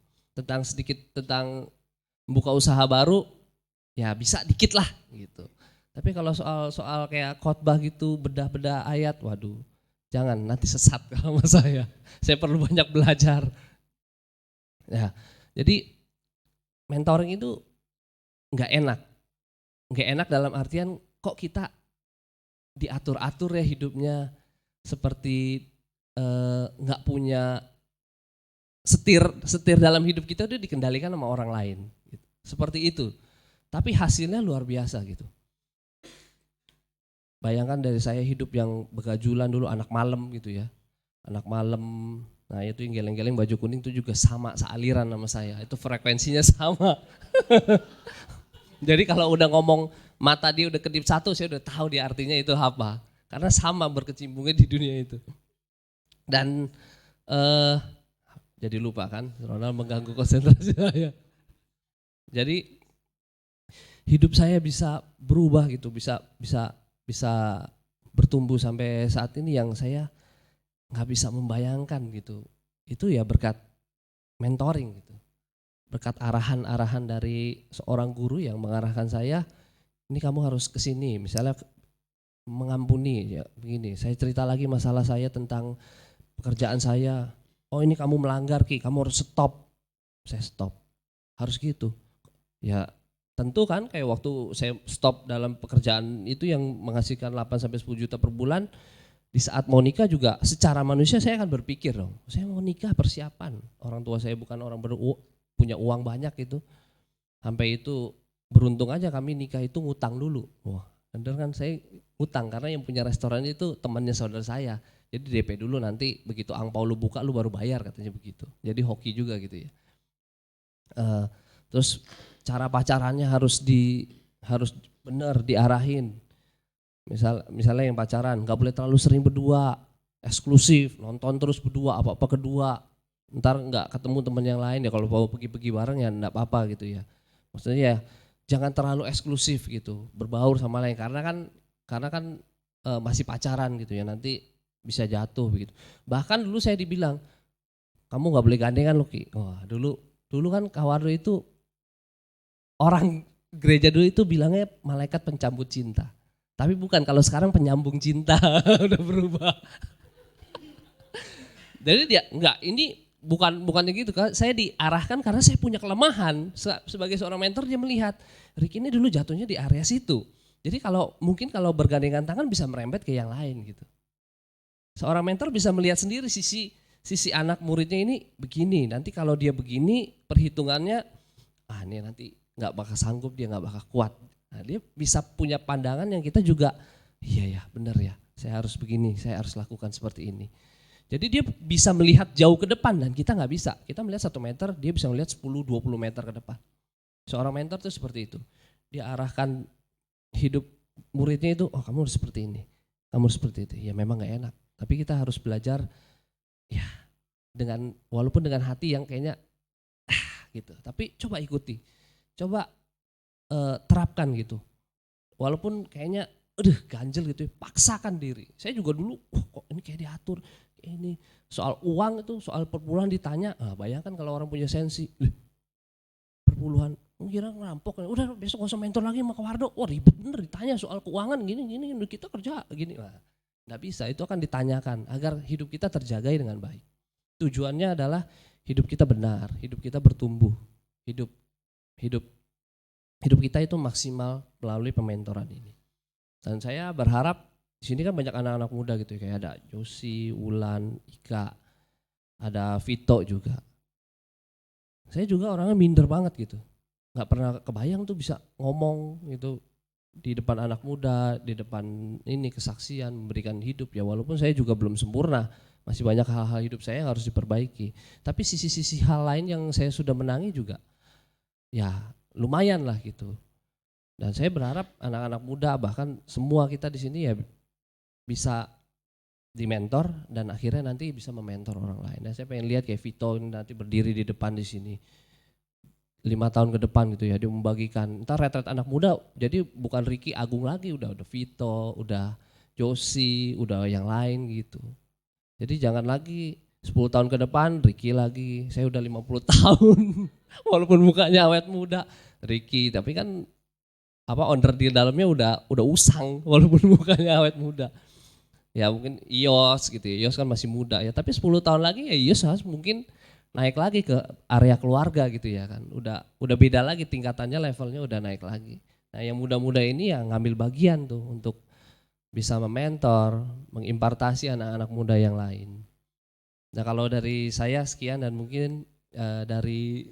sedikit tentang buka usaha baru ya bisa dikit lah gitu. Tapi kalau soal kayak khotbah gitu, bedah-bedah ayat, waduh jangan, nanti sesat kalau sama saya perlu banyak belajar ya. Jadi mentoring itu nggak enak dalam artian kok kita diatur-atur ya hidupnya, seperti nggak punya setir dalam hidup kita udah dikendalikan sama orang lain gitu. Seperti itu, tapi hasilnya luar biasa gitu. Bayangkan dari saya hidup yang begajulan dulu, anak malam gitu ya, anak malam, nah itu yang geleng-geleng baju kuning itu juga sama sealiran sama saya, itu frekuensinya sama. Jadi kalau udah ngomong mata dia udah kedip satu, saya udah tahu dia artinya itu apa, karena sama berkecimpungnya di dunia itu. Dan jadi lupa kan, Ronald mengganggu konsentrasi saya. Jadi hidup saya bisa berubah gitu, bisa bertumbuh sampai saat ini yang saya nggak bisa membayangkan gitu. Itu ya berkat mentoring gitu, berkat arahan-arahan dari seorang guru yang mengarahkan saya, ini kamu harus kesini, misalnya mengampuni ya begini. Saya cerita lagi masalah saya tentang pekerjaan saya. Oh ini kamu melanggar Ki, kamu harus stop. Saya stop. Harus gitu. Ya tentu kan kayak waktu saya stop dalam pekerjaan itu yang menghasilkan 8-10 juta per bulan, di saat mau nikah juga secara manusia saya akan berpikir dong, saya mau nikah persiapan. Orang tua saya bukan orang punya uang banyak gitu. Sampai itu beruntung aja kami nikah itu ngutang dulu. Wah bener kan, saya ngutang karena yang punya restoran itu temannya saudara saya. Jadi DP dulu, nanti begitu angpau lu buka lu baru bayar katanya begitu. Jadi hoki juga gitu ya. Terus cara pacarannya harus benar diarahin. Misalnya yang pacaran nggak boleh terlalu sering berdua, eksklusif, nonton terus berdua, apa-apa kedua. Ntar nggak ketemu teman yang lain ya, kalau mau pergi-pergi bareng ya enggak apa-apa gitu ya. Maksudnya ya jangan terlalu eksklusif gitu, berbaur sama lain karena kan masih pacaran gitu ya, nanti bisa jatuh begitu. Bahkan dulu saya dibilang, kamu nggak boleh gandengan loh Ki. Wah dulu kan Kak Wardo itu, orang gereja dulu itu bilangnya malaikat pencabut cinta. Tapi bukan, kalau sekarang penyambung cinta, udah berubah. Jadi dia enggak, ini bukannya gitu kan, saya diarahkan karena saya punya kelemahan. Sebagai seorang mentor dia melihat, Ricky ini dulu jatuhnya di area situ. Jadi mungkin kalau bergandengan tangan bisa merembet ke yang lain gitu. Seorang mentor bisa melihat sendiri sisi anak muridnya ini begini, nanti kalau dia begini perhitungannya, ini nanti nggak bakal sanggup, dia nggak bakal kuat. Nah, dia bisa punya pandangan yang kita juga, iya ya benar ya, saya harus begini, saya harus lakukan seperti ini. Jadi dia bisa melihat jauh ke depan dan kita nggak bisa. Kita melihat 1 meter, dia bisa melihat 10-20 meter ke depan. Seorang mentor itu seperti itu. Dia arahkan hidup muridnya itu, kamu harus seperti ini, kamu harus seperti itu. Ya memang nggak enak, tapi kita harus belajar ya walaupun dengan hati yang kayaknya gitu. Tapi coba ikuti, coba terapkan gitu. Walaupun kayaknya ganjel gitu, paksakan diri. Saya juga dulu, kok ini kayak diatur, ini soal uang itu, soal perpuluhan ditanya, bayangkan kalau orang punya sensi, perpuluhan, kira ngerampok, udah besok gak usah mentor lagi sama Wardo, ribet bener ditanya soal keuangan gini, kita kerja gini, nggak bisa, itu akan ditanyakan agar hidup kita terjaga dengan baik. Tujuannya adalah hidup kita benar, hidup kita bertumbuh, hidup kita itu maksimal melalui pementoran ini. Dan saya berharap di sini kan banyak anak-anak muda gitu, kayak ada Josi, Ulan, Ika, ada Vito juga. Saya juga orangnya minder banget gitu, nggak pernah kebayang tuh bisa ngomong gitu di depan anak muda, di depan ini kesaksian, memberikan hidup ya, walaupun saya juga belum sempurna, masih banyak hal-hal hidup saya yang harus diperbaiki. Tapi sisi-sisi hal lain yang saya sudah menangi juga ya lumayan lah gitu. Dan saya berharap anak-anak muda, bahkan semua kita di sini ya bisa dimentor dan akhirnya nanti bisa mementor orang lain. Dan saya pengen lihat kayak Vito ini nanti berdiri di depan di sini 5 tahun ke depan gitu ya, dia membagikan. Ntar retret anak muda, jadi bukan Ricky Agung lagi, udah Vito, udah Josi, udah yang lain gitu. Jadi jangan lagi 10 tahun ke depan Ricky lagi, saya udah 50 tahun, walaupun mukanya awet muda, Ricky, tapi kan owner di dalamnya udah usang walaupun mukanya awet muda. Ya mungkin Ios gitu ya, Ios kan masih muda ya, tapi 10 tahun lagi ya Ios harus mungkin naik lagi ke area keluarga gitu ya kan. Udah beda lagi tingkatannya, levelnya udah naik lagi. Nah, yang muda-muda ini yang ngambil bagian tuh untuk bisa mementor, mengimpartasi anak-anak muda yang lain. Nah, kalau dari saya sekian dan mungkin dari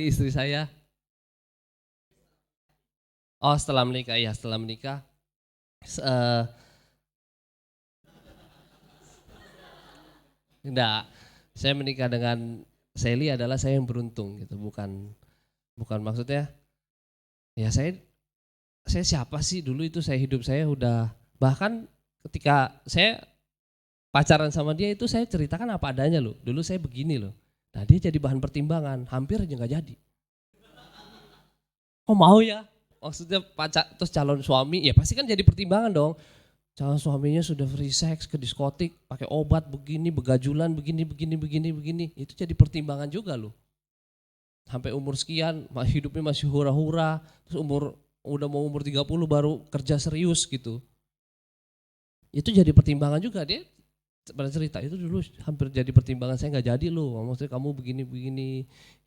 istri saya. Setelah menikah, ya setelah menikah. Enggak, saya menikah dengan Sally adalah saya yang beruntung gitu, bukan maksudnya ya saya siapa sih dulu itu, hidup saya udah, bahkan ketika saya pacaran sama dia itu saya ceritakan apa adanya loh, dulu saya begini loh. Nah, dia jadi bahan pertimbangan, hampir aja nggak jadi. Mau ya? Maksudnya pacar terus calon suami, ya pasti kan jadi pertimbangan dong. Calon suaminya sudah free sex, ke diskotik, pakai obat begini, begajulan begini. Itu jadi pertimbangan juga loh. Sampai umur sekian, hidupnya masih hura-hura, terus udah mau umur 30 baru kerja serius gitu. Itu jadi pertimbangan juga, dia pada cerita itu dulu hampir jadi pertimbangan, saya nggak jadi loh, maksudnya kamu begini,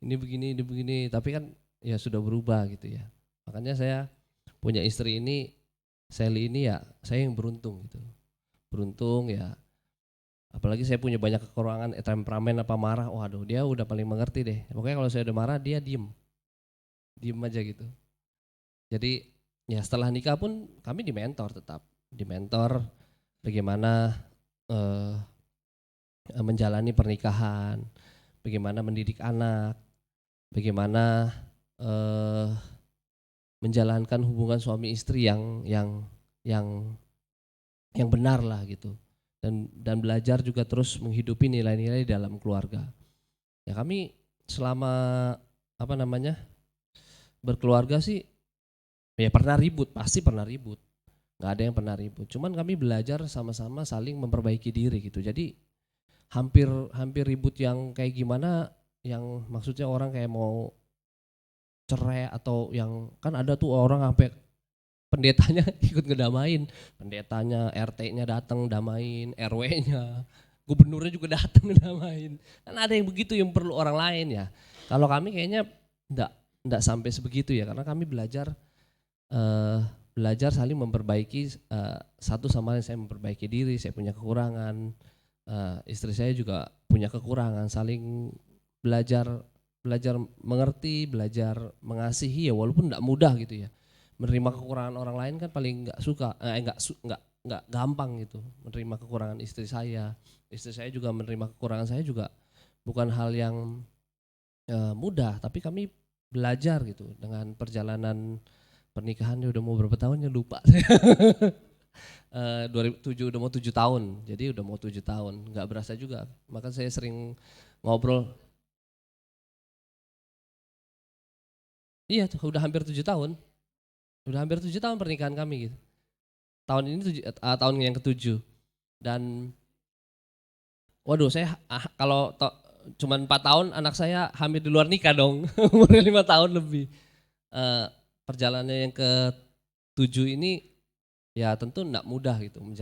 ini begini, tapi kan ya sudah berubah gitu ya. Makanya saya punya istri ini, Sally ini ya saya yang beruntung gitu. Beruntung ya, apalagi saya punya banyak kekurangan, temperamen apa marah, waduh dia udah paling mengerti deh. Pokoknya kalau saya udah marah dia diem aja gitu. Jadi ya setelah nikah pun kami tetap dimentor bagaimana menjalani pernikahan, bagaimana mendidik anak, bagaimana menjalankan hubungan suami istri yang benar lah gitu, dan belajar juga terus menghidupi nilai-nilai dalam keluarga. Ya kami selama berkeluarga sih ya pernah ribut, pasti pernah ribut, nggak ada yang pernah ribut. Cuman kami belajar sama-sama saling memperbaiki diri gitu. Jadi hampir ribut yang kayak gimana, yang maksudnya orang kayak mau cerai atau yang kan ada tuh orang sampai pendetanya ikut ngedamain, pendetanya, RT-nya datang damain, RW-nya, gubernurnya juga datang ngedamain. Kan ada yang begitu yang perlu orang lain ya. Kalau kami kayaknya enggak sampai sebegitu ya, karena kami belajar saling memperbaiki, satu sama lain. Saya memperbaiki diri, saya punya kekurangan, istri saya juga punya kekurangan, saling belajar mengerti, belajar mengasihi ya, walaupun enggak mudah gitu ya. Menerima kekurangan orang lain kan paling enggak suka, enggak gampang gitu. Menerima kekurangan istri saya juga menerima kekurangan saya juga bukan hal yang mudah, tapi kami belajar gitu dengan perjalanan pernikahannya. Udah mau berapa tahun ya lupa saya. 2007 udah mau 7 tahun, jadi udah mau 7 tahun, nggak berasa juga. Maka saya sering ngobrol, iya tuh udah hampir 7 tahun, udah hampir 7 tahun pernikahan kami gitu. Tahun ini tahun yang ke-7 dan waduh saya kalau cuman 4 tahun anak saya hamil di luar nikah dong, umurnya 5 tahun lebih. Eh, Perjalanannya yang ke-7 ini ya tentu enggak mudah gitu eh,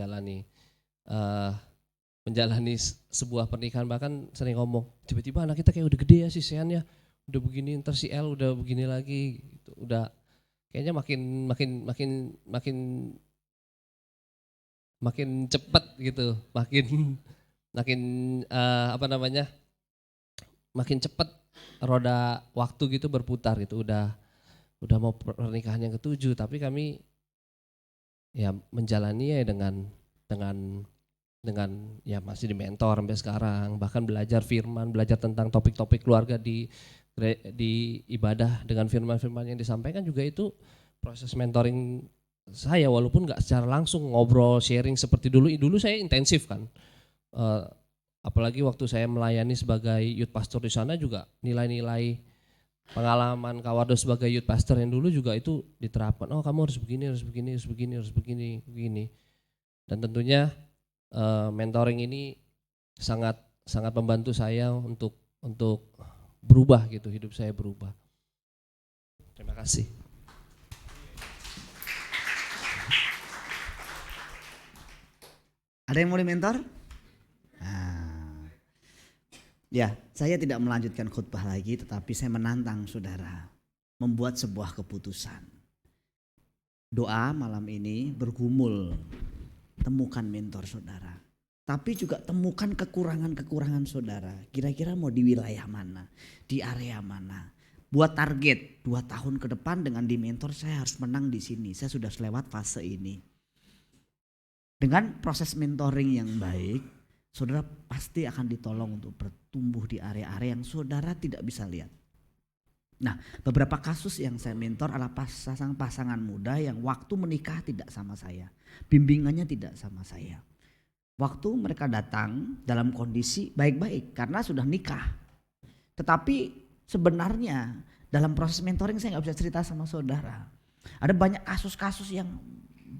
menjalani sebuah pernikahan. Bahkan sering ngomong, tiba-tiba anak kita kayak udah gede ya si Sean ya, udah begini, ntar si El udah begini lagi gitu. Udah kayaknya makin cepet gitu, makin apa namanya, makin cepet roda waktu gitu berputar gitu. Udah mau pernikahan yang ke-7, tapi kami ya menjalani ya dengan ya masih di mentor sampai sekarang, bahkan belajar firman, belajar tentang topik-topik keluarga di ibadah dengan firman-firman yang disampaikan juga. Itu proses mentoring saya, walaupun nggak secara langsung ngobrol sharing seperti dulu. Dulu saya intensif kan, apalagi waktu saya melayani sebagai youth pastor di sana juga nilai-nilai pengalaman Kawardo sebagai youth pastor yang dulu juga itu diterapkan. Oh kamu harus begini, harus begini, harus begini, harus begini. Dan tentunya mentoring ini sangat membantu saya untuk berubah gitu, hidup saya berubah. Terima kasih. Ada yang mau dimentor? Ya, saya tidak melanjutkan khutbah lagi, tetapi saya menantang saudara membuat sebuah keputusan. Doa malam ini bergumul, temukan mentor saudara. Tapi juga temukan kekurangan-kekurangan saudara. Kira-kira mau di wilayah mana, di area mana. Buat target 2 tahun ke depan dengan di mentor, saya harus menang di sini. Saya sudah lewat fase ini. Dengan proses mentoring yang baik, saudara pasti akan ditolong untuk bertumbuh di area-area yang saudara tidak bisa lihat. Nah, beberapa kasus yang saya mentor adalah pasangan muda yang waktu menikah tidak sama saya. Bimbingannya tidak sama saya. Waktu mereka datang dalam kondisi baik-baik karena sudah nikah. Tetapi sebenarnya dalam proses mentoring saya gak bisa cerita sama saudara. Ada banyak kasus-kasus yang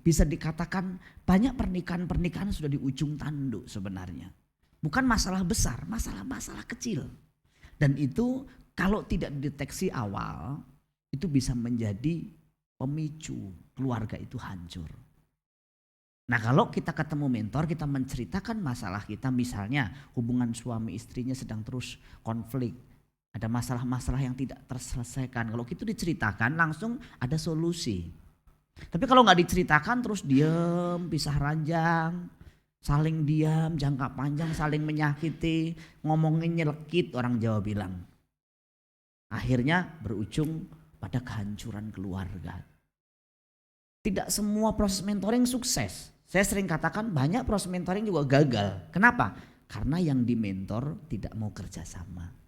bisa dikatakan banyak pernikahan sudah di ujung tanduk sebenarnya. Bukan masalah besar, masalah kecil. Dan itu kalau tidak dideteksi awal, itu bisa menjadi pemicu keluarga itu hancur. Nah kalau kita ketemu mentor, kita menceritakan masalah kita, misalnya hubungan suami istrinya sedang terus konflik. Ada masalah-masalah yang tidak terselesaikan. Kalau itu diceritakan langsung ada solusi. Tapi kalau nggak diceritakan terus diam, pisah ranjang, saling diam, jangka panjang, saling menyakiti, ngomongin nyelekit orang Jawa bilang. Akhirnya berujung pada kehancuran keluarga. Tidak semua proses mentoring sukses. Saya sering katakan banyak proses mentoring juga gagal. Kenapa? Karena yang dimentor tidak mau kerjasama.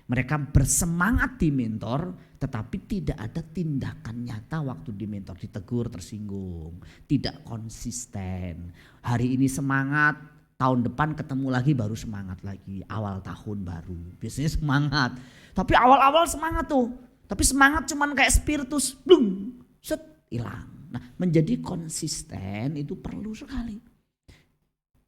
Mereka bersemangat di mentor, tetapi tidak ada tindakan nyata waktu di mentor. Ditegur, tersinggung, tidak konsisten. Hari ini semangat, tahun depan ketemu lagi baru semangat lagi. Awal tahun baru, biasanya semangat. Tapi awal-awal semangat tuh. Tapi semangat cuman kayak spiritus, blung, set, hilang. Nah menjadi konsisten itu perlu sekali.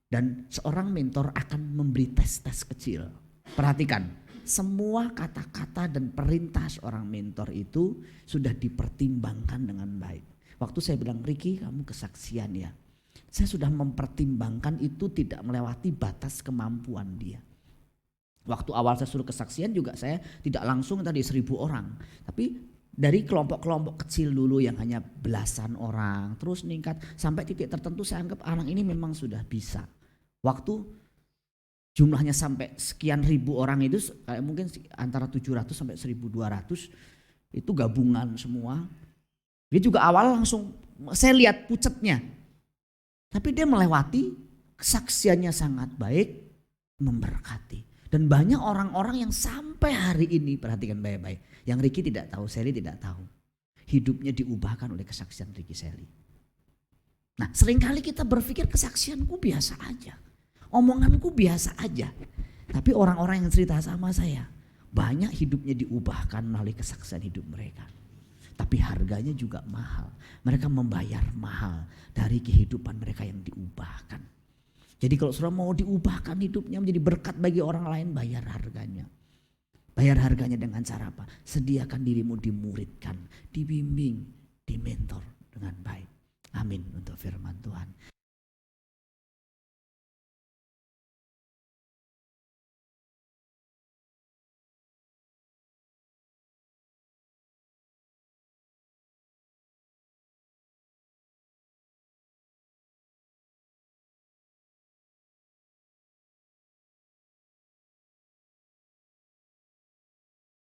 Dan seorang mentor akan memberi tes-tes kecil. Perhatikan. Semua kata-kata dan perintah seorang mentor itu sudah dipertimbangkan dengan baik. Waktu saya bilang, Ricky kamu kesaksian ya. Saya sudah mempertimbangkan itu tidak melewati batas kemampuan dia. Waktu awal saya suruh kesaksian juga saya tidak langsung tadi 1.000 orang. Tapi dari kelompok-kelompok kecil dulu yang hanya belasan orang. Terus meningkat sampai titik tertentu saya anggap anak ini memang sudah bisa. Waktu jumlahnya sampai sekian ribu orang itu kayak mungkin antara 700 sampai 1.200 itu gabungan semua. Dia juga awal langsung saya lihat pucetnya. Tapi dia melewati, kesaksiannya sangat baik, memberkati. Dan banyak orang-orang yang sampai hari ini, perhatikan baik-baik. Yang Ricky tidak tahu, Sally tidak tahu. Hidupnya diubahkan oleh kesaksian Ricky Sally. Nah seringkali kita berpikir kesaksianku biasa aja. Omonganku biasa aja. Tapi orang-orang yang cerita sama saya, banyak hidupnya diubahkan melalui kesaksian hidup mereka. Tapi harganya juga mahal. Mereka membayar mahal dari kehidupan mereka yang diubahkan. Jadi kalau saudara mau diubahkan hidupnya menjadi berkat bagi orang lain, bayar harganya. Bayar harganya dengan cara apa? Sediakan dirimu dimuridkan, dibimbing, dimentor dengan baik. Amin untuk firman Tuhan.